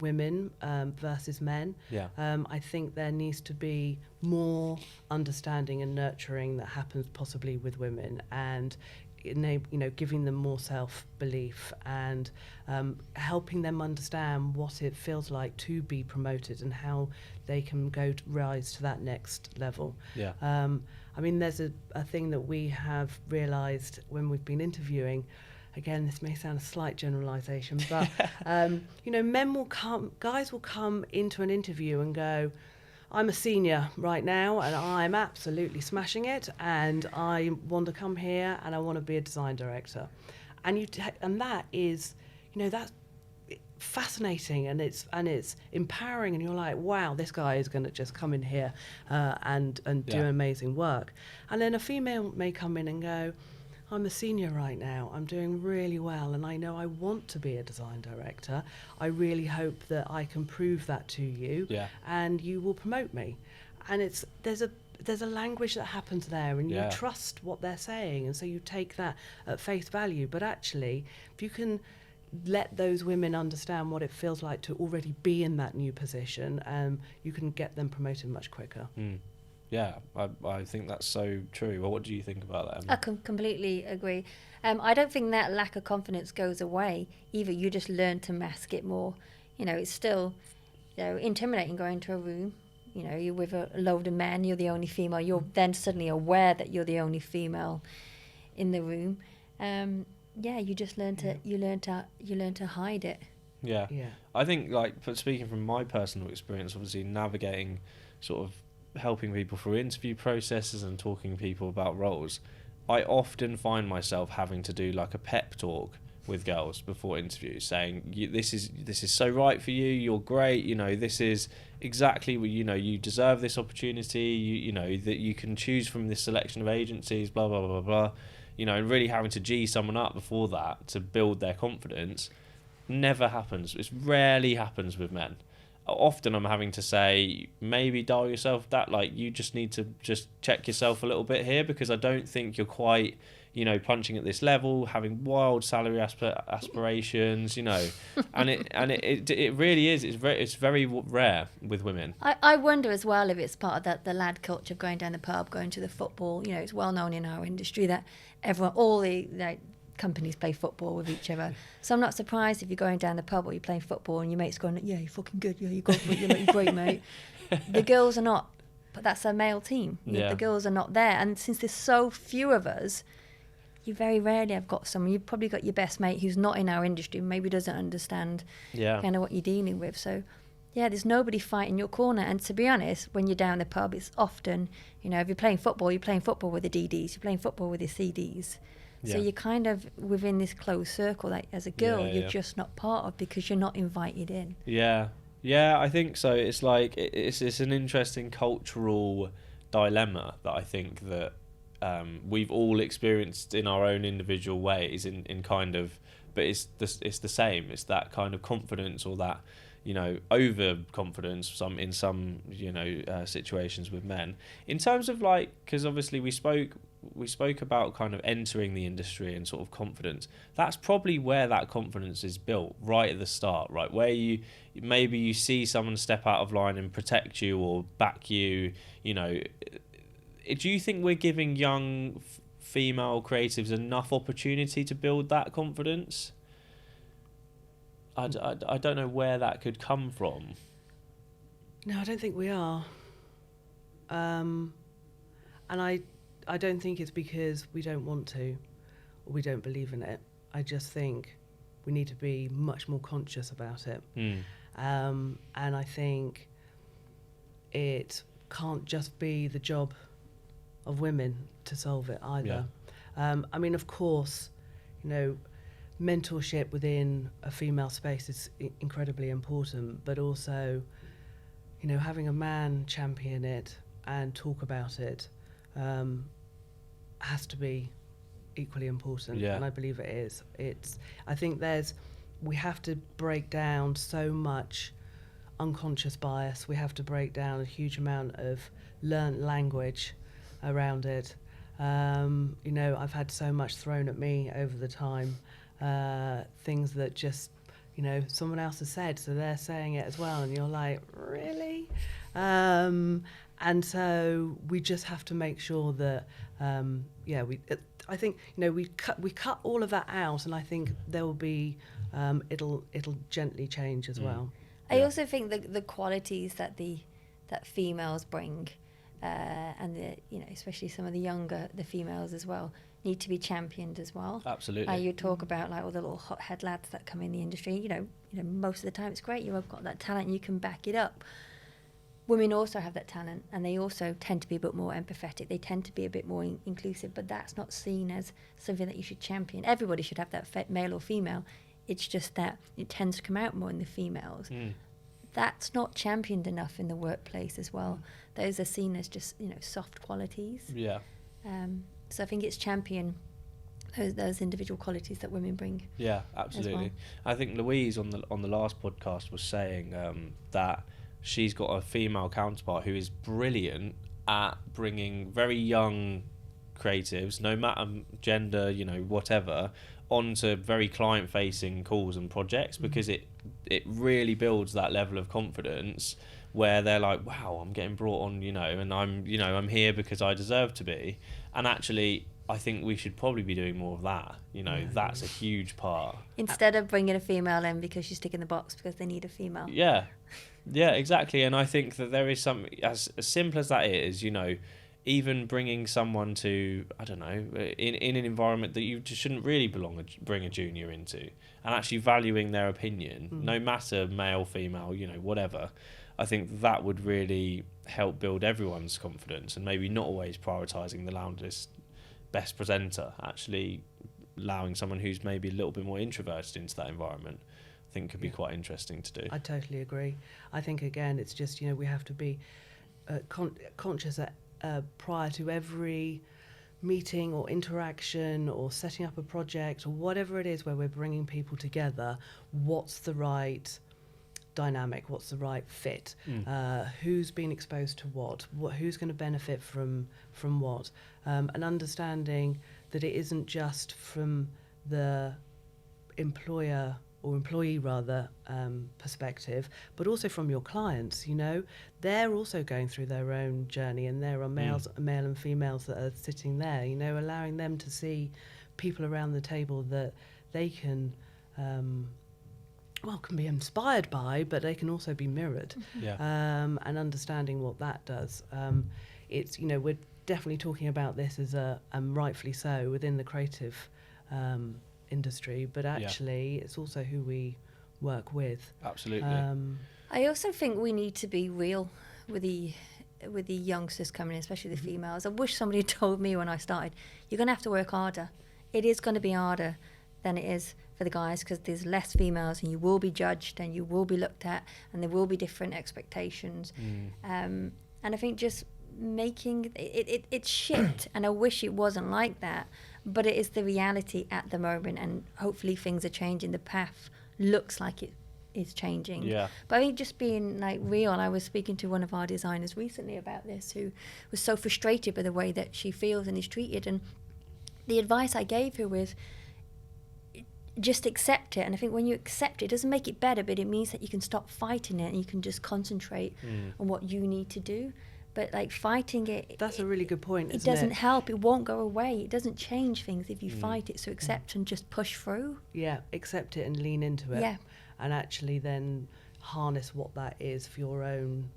women versus men. I think there needs to be more understanding and nurturing that happens possibly with women, and giving them more self-belief and helping them understand what it feels like to be promoted and how they can rise to that next level. I mean, there's a thing that we have realised when we've been interviewing. Again, this may sound a slight generalisation, but guys will come into an interview and go, I'm a senior right now and I'm absolutely smashing it, and I want to come here and I want to be a design director. And that is, that's fascinating, and it's empowering, and you're like, wow, this guy is going to just come in here and do amazing work. And then a female may come in and go, I'm a senior right now, I'm doing really well, and I know I want to be a design director. I really hope that I can prove that to you, and you will promote me. And there's a language that happens there, and you trust what they're saying, and so you take that at face value. But actually, if you can let those women understand what it feels like to already be in that new position, you can get them promoted much quicker. Yeah, I think that's so true. Well, what do you think about that, Emma? I completely agree. I don't think that lack of confidence goes away either. You just learn to mask it more. It's still, intimidating going to a room. you know, you're with a load of men, you're the only female, you're then suddenly aware that you're the only female in the room. You just learn to hide it. Yeah. I think, like, speaking from my personal experience, obviously navigating, sort of helping people through interview processes and talking to people about roles, I often find myself having to do like a pep talk with girls before interviews, saying, this is so right for you, you're great, you know, this is exactly what, you know, you deserve this opportunity, you know that you can choose from this selection of agencies, blah blah blah blah, you know, and really having to G someone up before that to build their confidence never happens. It rarely happens with men. Often I'm having to say, maybe dial yourself that, like, you just need to just check yourself a little bit here, because I don't think you're quite, you know, punching at this level, having wild salary aspirations, you know, and it really is. It's very rare with women. I wonder as well if it's part of that, the lad culture of going down the pub, going to the football. You know, it's well known in our industry that all the companies play football with each other. So I'm not surprised if you're going down the pub or you're playing football and your mate's going, yeah, you're fucking good, yeah, you're good, you're great, mate. The girls are not, but that's a male team. Yeah. The girls are not there. And since there's so few of us, you very rarely have got someone. You've probably got your best mate who's not in our industry, maybe doesn't understand kind of what you're dealing with. So, yeah, there's nobody fighting your corner. And to be honest, when you're down the pub, it's often, you know, if you're playing football with the DDs, you're playing football with the CDs. So you're kind of within this closed circle that as a girl you're just not part of, because you're not invited in. Yeah, I think so. It's like it's an interesting cultural dilemma that I think that we've all experienced in our own individual ways, in kind of, but it's the same. It's that kind of confidence, or that, you know, overconfidence in some you know situations with men. In terms of, like, because obviously we spoke about kind of entering the industry and sort of confidence. That's probably where that confidence is built, right at the start, right? Where you see someone step out of line and protect you or back you, you know. Do you think we're giving young female creatives enough opportunity to build that confidence? I don't know where that could come from. No, I don't think we are. And I don't think it's because we don't want to or we don't believe in it. I just think we need to be much more conscious about it. And I think it can't just be the job of women to solve it either. I mean, of course, you know, mentorship within a female space is incredibly important, but also, you know, having a man champion it and talk about it has to be equally important, and I believe it is. I think we have to break down so much unconscious bias. We have to break down a huge amount of learnt language around it. You know, I've had so much thrown at me over the time, things that just, you know, someone else has said, so they're saying it as well, and you're like, really? And so we just have to make sure that, I think, you know, we cut all of that out, and I think there will be, it'll gently change as well. I also think the qualities that females bring, and you know, especially some of the females as well, need to be championed as well. Absolutely. You talk about like all the little hothead lads that come in the industry. You know, most of the time it's great. You've got that talent, and you can back it up. Women also have that talent, and they also tend to be a bit more empathetic. They tend to be a bit more inclusive, but that's not seen as something that you should champion. Everybody should have that, male or female. It's just that it tends to come out more in the females. That's not championed enough in the workplace as well. Those are seen as just, you know, soft qualities. Yeah. So I think it's champion those individual qualities that women bring. Yeah, absolutely. Well. I think Louise on the last podcast was saying that she's got a female counterpart who is brilliant at bringing very young creatives, no matter gender, you know, whatever, onto very client-facing calls and projects, because it really builds that level of confidence where they're like, wow, I'm getting brought on, you know, and I'm here because I deserve to be. And actually, I think we should probably be doing more of that. You know, that's a huge part. Instead of bringing a female in because she's ticking the box because they need a female. Yeah. Yeah, exactly. And I think that there is something as simple as that is, you know, even bringing someone to, I don't know, in an environment that you just shouldn't really bring a junior into, and actually valuing their opinion, no matter male, female, you know, whatever. I think that would really help build everyone's confidence, and maybe not always prioritising the loudest, best presenter, actually allowing someone who's maybe a little bit more introverted into that environment. I think could be quite interesting to do. I totally agree. I think, again, it's just, you know, we have to be conscious that prior to every meeting or interaction or setting up a project or whatever it is where we're bringing people together, what's the right dynamic, what's the right fit, who's been exposed to what, who's going to benefit from what, and understanding that it isn't just from the employer or employee rather perspective, but also from your clients. You know, they're also going through their own journey, and there are male and females that are sitting there, you know, allowing them to see people around the table that they can can be inspired by, but they can also be mirrored. And understanding what that does. It's, you know, we're definitely talking about this as rightfully so, within the creative industry, but actually it's also who we work with. Absolutely. I also think we need to be real with the youngsters coming in, especially the females. I wish somebody had told me when I started, you're going to have to work harder. It is going to be harder than it is for the guys, because there's less females and you will be judged and you will be looked at and there will be different expectations. And I think just making it's shit, and I wish it wasn't like that, but it is the reality at the moment, and hopefully things are changing. The path looks like it is changing. But I think just being like real. I was speaking to one of our designers recently about this, who was so frustrated by the way that she feels and is treated, and the advice I gave her was just accept it. And I think when you accept it, it doesn't make it better, but it means that you can stop fighting it and you can just concentrate on what you need to do. But like fighting it, that's a really good point, it doesn't help. It won't go away. It doesn't change things if you fight it. So accept and just push through. Accept it and lean into it, and actually then harness what that is for your own.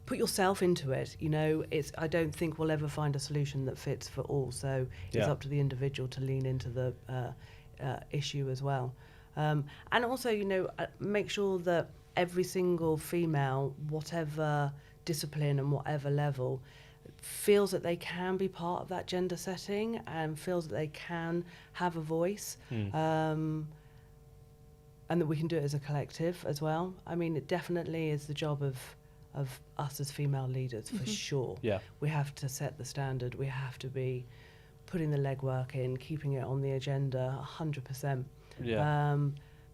Put yourself into it. You know, I don't think we'll ever find a solution that fits for all. So it's up to the individual to lean into the issue as well, and also, you know, make sure that every single female, whatever discipline and whatever level, feels that they can be part of that gender setting and feels that they can have a voice, and that we can do it as a collective as well. I mean, it definitely is the job of us as female leaders, for sure. We have to set the standard. We have to be putting the legwork in, keeping it on the agenda 100%.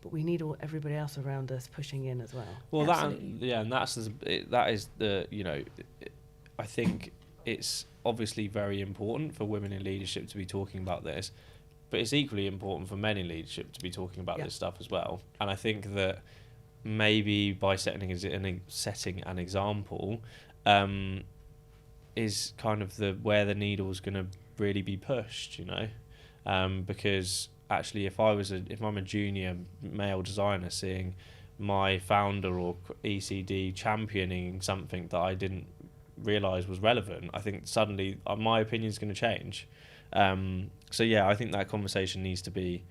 But we need everybody else around us pushing in as well. Well, that is the, you know, I think it's obviously very important for women in leadership to be talking about this, but it's equally important for men in leadership to be talking about this stuff as well. And I think that maybe by setting an example is kind of where the needle's going to really be pushed, you know, because actually if I'm a junior male designer seeing my founder or ECD championing something that I didn't realise was relevant, I think suddenly my opinion is going to change. So I think that conversation needs to be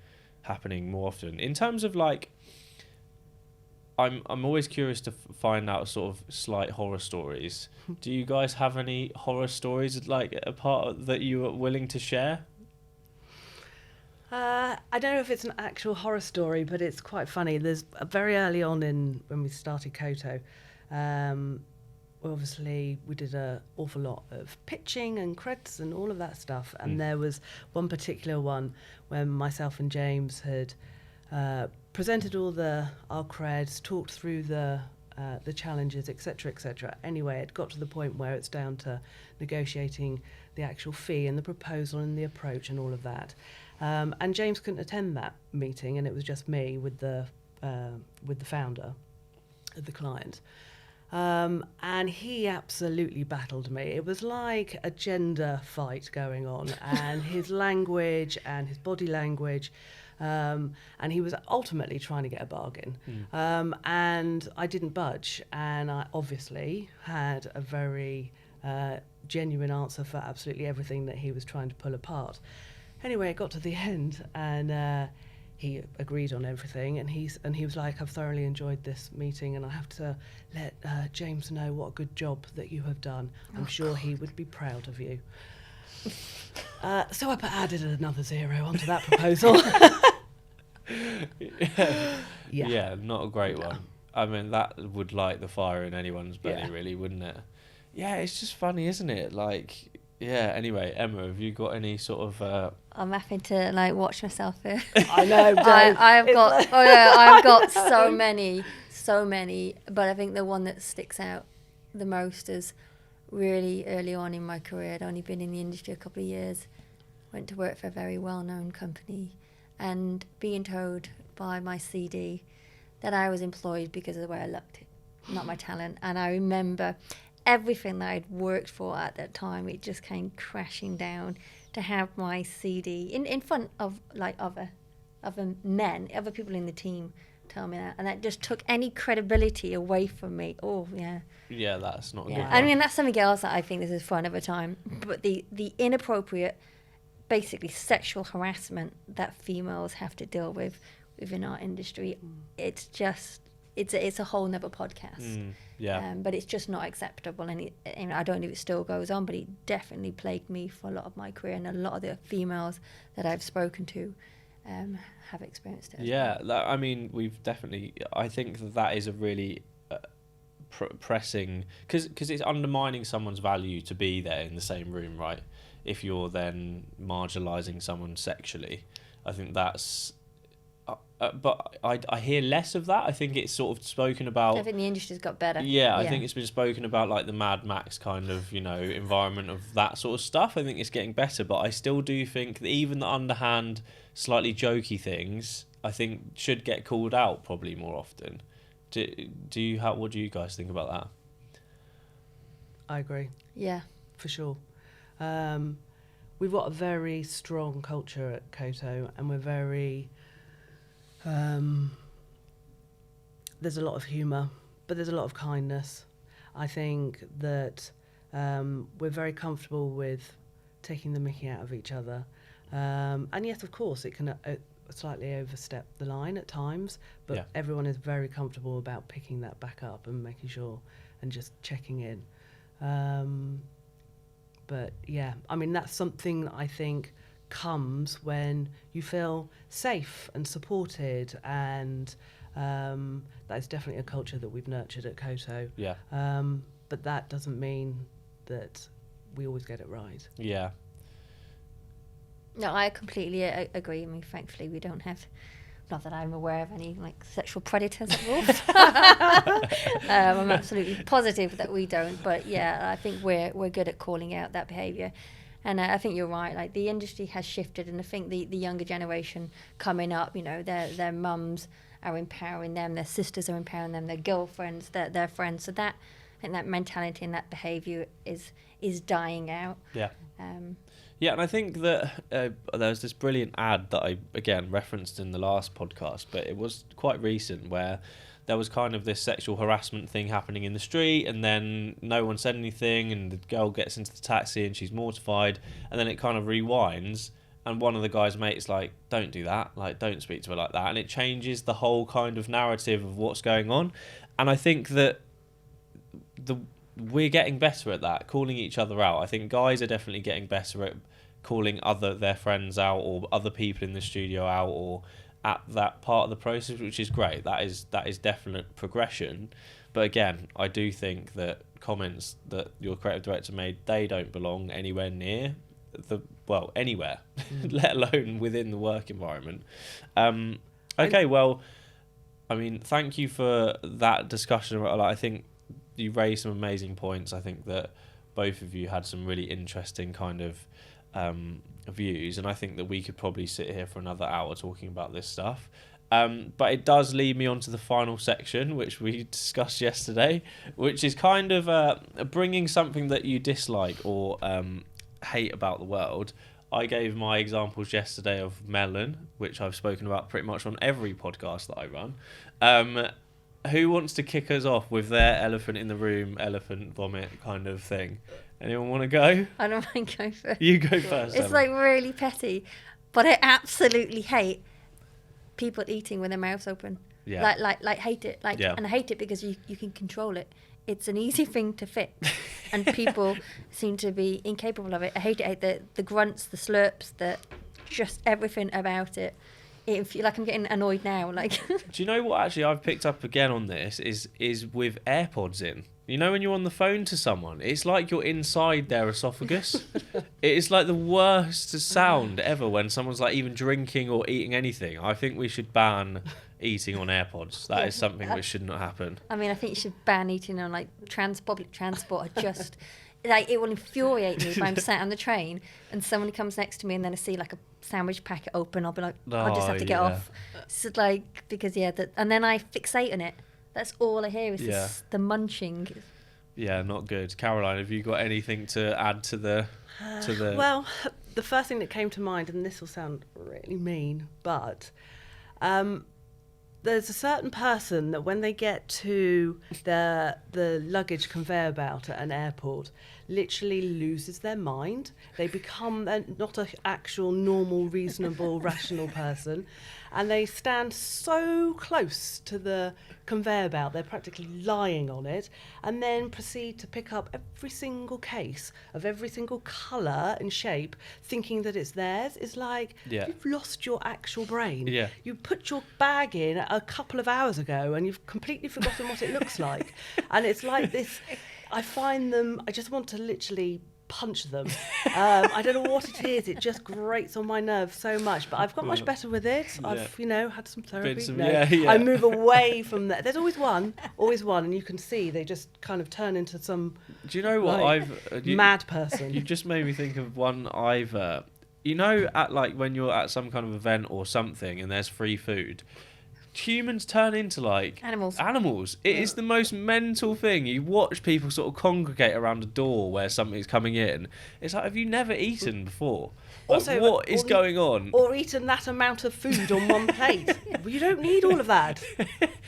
happening more often. In terms of like, I'm always curious to find out sort of slight horror stories. Do you guys have any horror stories like a part that you are willing to share? I don't know if it's an actual horror story, but it's quite funny. There's very early on when we started KOTO, obviously we did an awful lot of pitching and creds and all of that stuff. And there was one particular one when myself and James had presented all our creds, talked through the challenges, etc., etc. Anyway, it got to the point where it's down to negotiating the actual fee and the proposal and the approach and all of that. And James couldn't attend that meeting, and it was just me with the founder of the client. And he absolutely battled me. It was like a gender fight going on, and his language and his body language. And he was ultimately trying to get a bargain. And I didn't budge. And I obviously had a very genuine answer for absolutely everything that he was trying to pull apart. Anyway, it got to the end, and he agreed on everything, and he was like, I've thoroughly enjoyed this meeting, and I have to let James know what a good job that you have done. I'm sure he would be proud of you. So I added another 0 onto that proposal. Yeah, not a great one. I mean, that would light the fire in anyone's belly, really, wouldn't it? Yeah, it's just funny, isn't it? Like, yeah, anyway, Emma, have you got any sort of... I'm having to, like, watch myself here. I know, I've got so many, but I think the one that sticks out the most is really early on in my career. I'd only been in the industry a couple of years, went to work for a very well-known company, and being told by my CD that I was employed because of the way I looked, not my talent. And I remember everything that I'd worked for at that time, it just came crashing down to have my CD in front of like other men, other people in the team tell me that, and that just took any credibility away from me. Oh yeah. Yeah, that's not a good one. I mean, that's something else that I think this is for another time. But the inappropriate, basically sexual harassment that females have to deal with within our industry, it's just it's a whole nother podcast. But it's just not acceptable, and I don't know if it still goes on, but it definitely plagued me for a lot of my career, and a lot of the females that I've spoken to have experienced it. Yeah, I mean, we've definitely. I think that is a really pressing, because it's undermining someone's value to be there in the same room, right? If you're then marginalising someone sexually, I think that's. But I hear less of that. I think it's sort of spoken about. I think the industry's got better. Yeah, I think it's been spoken about like the Mad Max kind of, environment of that sort of stuff. I think it's getting better, but I still do think that even the underhand, slightly jokey things, I think should get called out probably more often. What do you guys think about that? I agree. Yeah. For sure. We've got a very strong culture at KOTO, and we're very... there's a lot of humour, but there's a lot of kindness. I think that we're very comfortable with taking the mickey out of each other. And yes, of course, it can slightly overstep the line at times, but everyone is very comfortable about picking that back up and making sure and just checking in. But yeah, I mean, that's something that I think comes when you feel safe and supported, and that is definitely a culture that we've nurtured at KOTO. Yeah. But that doesn't mean that we always get it right. Yeah. No, I completely agree. I mean, thankfully, we don't have, not that I'm aware of any like sexual predators at Wolff. I'm absolutely positive that we don't. But yeah, I think we're good at calling out that behaviour. And I think you're right. Like, the industry has shifted, and I think the younger generation coming up, their mums are empowering them, their sisters are empowering them, their girlfriends, their friends. So that, I think that mentality and that behaviour is dying out. Yeah. Yeah, and I think that there's this brilliant ad that I, again, referenced in the last podcast, but it was quite recent, where there was kind of this sexual harassment thing happening in the street, and then no one said anything, and the girl gets into the taxi and she's mortified, and then it kind of rewinds, and one of the guy's mates like, don't do that, like, don't speak to her like that, and it changes the whole kind of narrative of what's going on. And I think that we're getting better at that, calling each other out. I think guys are definitely getting better at calling their friends out, or other people in the studio out, or at that part of the process, which is great. That is definite progression. But again, I do think that comments that your creative director made, they don't belong anywhere near anywhere, let alone within the work environment. Okay, well, I mean, thank you for that discussion. I think you raised some amazing points. I think that both of you had some really interesting kind of views, and I think that we could probably sit here for another hour talking about this stuff. But it does lead me on to the final section, which we discussed yesterday, which is kind of bringing something that you dislike or hate about the world I gave my examples yesterday of melon, which I've spoken about pretty much on every podcast that I run. Who wants to kick us off with their elephant in the room, elephant vomit kind of thing? Anyone want to go? I don't mind going first. You go first. It's Emma. like really petty, but I absolutely hate people eating with their mouths open. Yeah. Like hate it. Yeah. And I hate it because you can control it. It's an easy thing to fix, and people seem to be incapable of it. I hate it. I hate the grunts, the slurps, just everything about it. It feel like I'm getting annoyed now. Like, do you know what? Actually, I've picked up again on this is with AirPods in. You know, when you're on the phone to someone, it's like you're inside their esophagus. It's like the worst sound ever when someone's like even drinking or eating anything. I think we should ban eating on AirPods. That is something which should not happen. I mean, I think you should ban eating on like public transport. I just like it will infuriate me if I'm sat on the train and somebody comes next to me and then I see like a sandwich packet open. I'll be like, I'll just have to get off. So like because and then I fixate on it. That's all I hear is the munching. Yeah, not good. Caroline, have you got anything to add to the? Well, the first thing that came to mind, and this will sound really mean, but there's a certain person that when they get to the luggage conveyor belt at an airport, literally loses their mind. They become not an actual normal, reasonable, rational person, and they stand so close to the conveyor belt, they're practically lying on it, and then proceed to pick up every single case of every single colour and shape, thinking that it's theirs. It's like, you've lost your actual brain. Yeah. You put your bag in a couple of hours ago and you've completely forgotten what it looks like. And it's like this, I find them, I just want to literally punch them. I don't know what it is. It just grates on my nerves so much. But I've got much better with it. I've, had some therapy. I move away from that. There's always one, and you can see they just kind of turn into some. Do you know what mad person? You just made me think of one at like when you're at some kind of event or something and there's free food. Humans turn into like animals. It is the most mental thing. You watch people sort of congregate around a door where something's coming in. It's like, have you never eaten before? Like, also, what is going on? Or eaten that amount of food on one plate. You don't need all of that.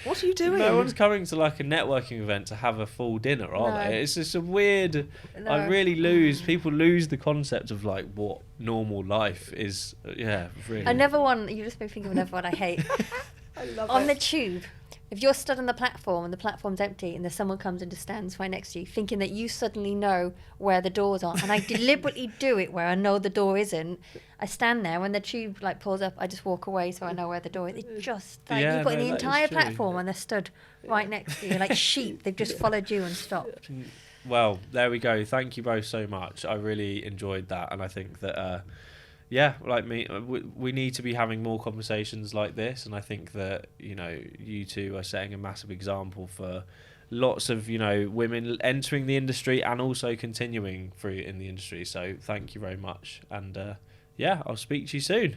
What are you doing? No one's coming to like a networking event to have a full dinner, are they? It's just a weird. People lose the concept of like what normal life is. Yeah, really. Another one. You just made me think of another one I hate. I love on the tube, if you're stood on the platform and the platform's empty and there's someone comes and just stands right next to you, thinking that you suddenly know where the doors are, and I deliberately do it where I know the door isn't. I stand there when the tube like pulls up, I just walk away so I know where the door is. It's just like you've got the entire platform and they're stood right next to you like sheep. They've just followed you and stopped. Well, there we go. Thank you both so much. I really enjoyed that, and I think that. We need to be having more conversations like this, and I think that you two are setting a massive example for lots of women entering the industry and also continuing through in the industry. So thank you very much, and I'll speak to you soon.